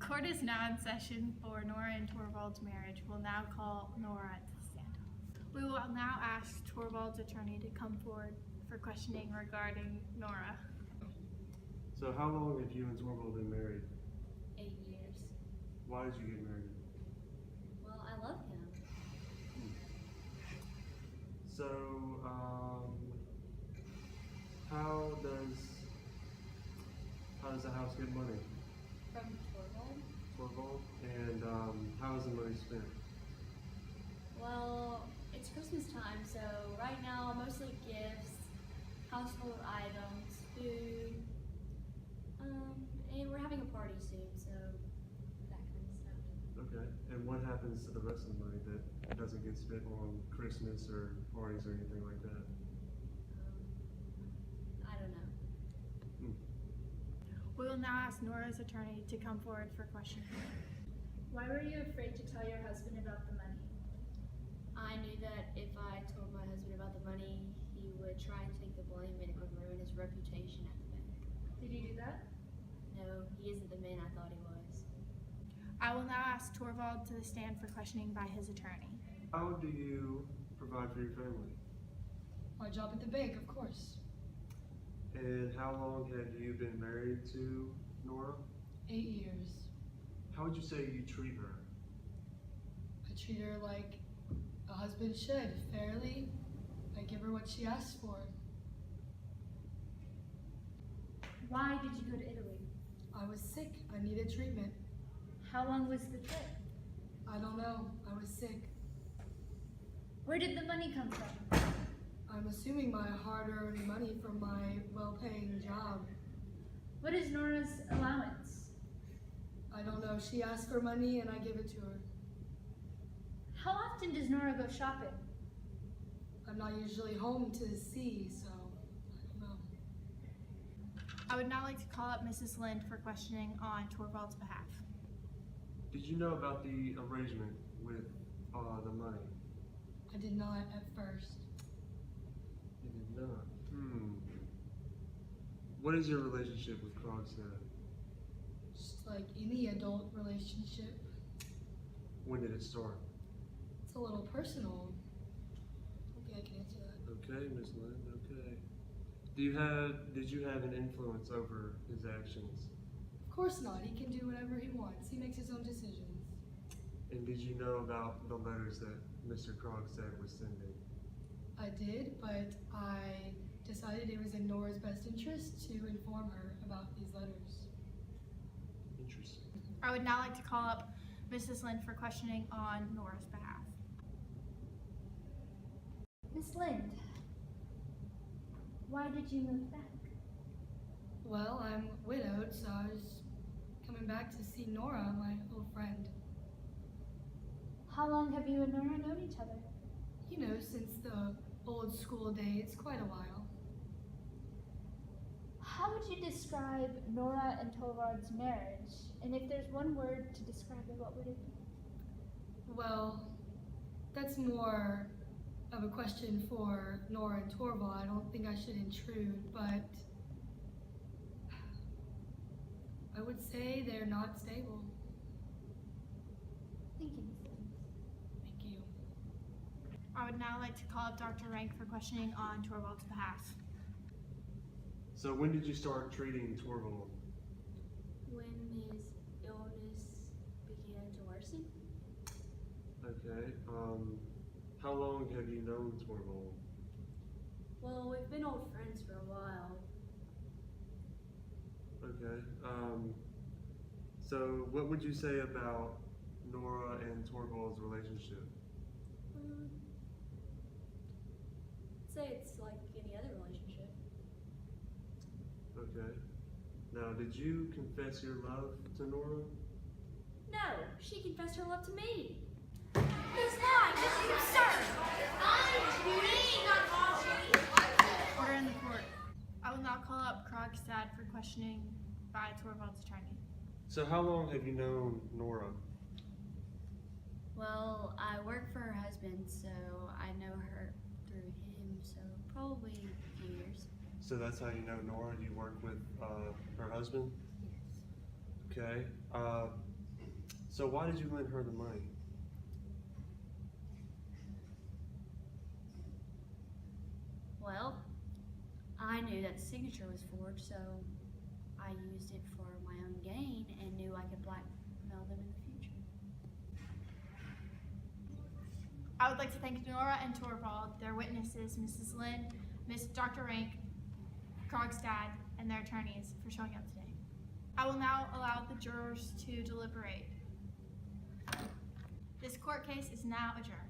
Court is now in session for Nora and Torvald's marriage. We'll now call Nora to the stand. We will now ask Torvald's attorney to come forward for questioning regarding Nora. So how long have you and Torvald been married? 8 years. Why did you get married? Well, I love him. So, how does the house get money? From Torvald? Torvald? And how is the money spent? Well, it's Christmas time, so right now mostly gifts, household items, food, and we're having a party soon, so that kind of stuff. Okay. And what happens to the rest of the money that doesn't get spent on Christmas or parties or anything like that? I don't know. We will now ask Nora's attorney to come forward for questioning. Why were you afraid to tell your husband about the money? I knew that if I told my husband about the money, he would try and take the blame and it would ruin his reputation at the bank. Did you do that? No, he isn't the man I thought he was. I will now ask Torvald to the stand for questioning by his attorney. How do you provide for your family? My job at the bank, of course. And how long have you been married to Nora? 8 years. How would you say you treat her? I treat her like a husband should, fairly. I give her what she asks for. Why did you go to Italy? I was sick. I needed treatment. How long was the trip? I don't know. I was sick. Where did the money come from? I'm assuming my hard-earned money from my well-paying job. What is Nora's allowance? I don't know. She asks for money and I give it to her. How often does Nora go shopping? I'm not usually home to see, so I don't know. I would now like to call up Mrs. Lind for questioning on Torvald's behalf. Did you know about the arrangement with the money? I did not at first. You did not. What is your relationship with Krogstad? Just like any adult relationship. When did it start? It's a little personal. Okay, I can answer that. Okay, Miss Lind, okay. Did you have an influence over his actions? Of course not. He can do whatever he wants. He makes his own decisions. And did you know about the letters that Mr. Krogstad was sending? I did, but I decided it was in Nora's best interest to inform her about these letters. Interesting. I would now like to call up Mrs. Lind for questioning on Nora's behalf. Miss Lind, why did you move back? Well, I'm widowed, so I was coming back to see Nora, my old friend. How long have you and Nora known each other? You know, since the old school days, quite a while. How would you describe Nora and Torvald's marriage? And if there's one word to describe it, what would it be? Well, that's more of a question for Nora and Torvald. I don't think I should intrude, but I would say they're not stable. Thank you, Miss Lind. Thank you. I would now like to call up Dr. Rank for questioning on Torvald's behalf. So when did you start treating Torvald? When his illness began to worsen? Okay. How long have you known Torvald? Well, we've been old friends for a while. Okay. So what would you say about Nora and Torvald's relationship? I'd say it's like any other relationship. Okay. Now, did you confess your love to Nora? No, she confessed her love to me. He's lying. This is absurd. Order in the court. I will now call up Krogstad for questioning by Torvald's attorney. So how long have you known Nora? Well, I work for her husband, so I know her through him, so probably a few years. So that's how you know Nora? You work with her husband? Yes. Okay. So why did you lend her the money? Well, I knew that the signature was forged, so I used it for my own gain and knew I could blackmail them in the future. I would like to thank Nora and Torvald, their witnesses, Mrs. Lynn, Miss Dr. Rank, Krogstad, and their attorneys for showing up today. I will now allow the jurors to deliberate. This court case is now adjourned.